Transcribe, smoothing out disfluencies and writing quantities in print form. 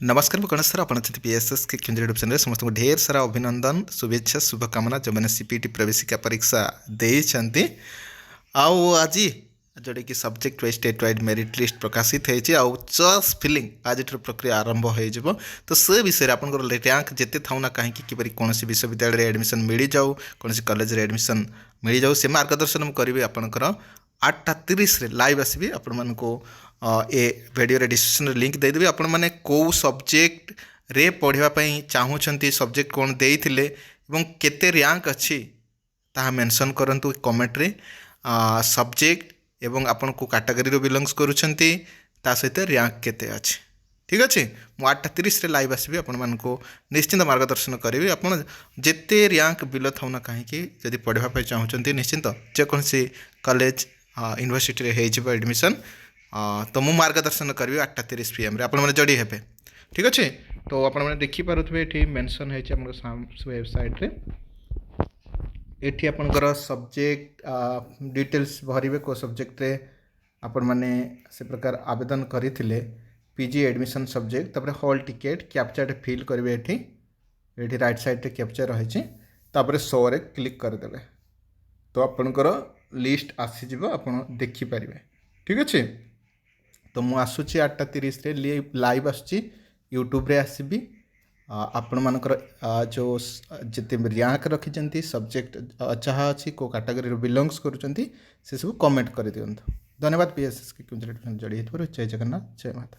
नमस्कार मैं गणेश सर आप पीएसएस के केंद्रीय यूट्यूब चैनल समस्त को ढेर सारा अभिनंदन शुभेच्छा शुभकामना जो मैंने सीपीटी प्रवेशिका परीक्षा देइछंती आउ आज जोटा कि subject wise state wide merit list प्रकाशित होती आउ चॉइस फिलिंग आज प्रक्रिया आरंभ हो तो से विषय आप रैंक जिते था ना कहीं किपरि कौन विश्वविद्यालय एडमिशन मिल जाऊ कौन कॉलेज एडमिशन मिल जाऊ से मार्गदर्शन मुझे करी आपंकर 8:30 लाइव आसबि आपण मानको ए वीडियो डिस्क्रिप्शन लिंक देदेवि आपण माने को सब्जेक्ट रे पढ़ाई चाहूँगी सब्जेक्ट कौन देइथिले एवं केते रैंक अच्छी ताहा मेंशन करंतु कमेंट रे सब्जेक्ट एवं आपण को कैटेगरी रो बिलोंग्स करूछंती ता सहित रैंक केते अछि ठीक अच्छे मु 8:30 लाइव आसबि आपण मानको निश्चिंत मार्गदर्शन करी आपण जेते रैंक बिलो थाउ ना कहीं जदि पढ़ाई चाहूँगी निश्चिंत जेकोसी कॉलेज यूनिवर्सिटी रे हो एडमिशन तो मु मार्गदर्शन करी 8:30 PM रे आपण माने जड़ी हेबे ठीक अच्छे तो आपण माने देखि पारुथबे एठी मेंशन है वेबसाइट रे एठी आपनकर सब्जेक्ट डिटेल्स भरिबे को सब्जेक्ट रे आपण माने से प्रकार आवेदन करिथिले पीजी एडमिशन सब्जेक्ट तपर हॉल टिकेट कैप्चर फिल करेंगे एठी राइट साइड रे कैप्चर रही तापर शो रे क्लिक करदेवे तो आपणकर लिस्ट आसीज आप देखिपारे ठीक अच्छे तो मुझे आसूची 8:30 रे लाइव आसूची यूट्यूब रे आसबि आपण मानकर जो जिते रैंक रखी सब्जेक्ट जहाँ अच्छी को कैटेगरी बिलोंग्स करुँच से सब कमेंट कर दिंतु धन्यवाद पीएसएस के जड़ी जय जगन्नाथ जय माता।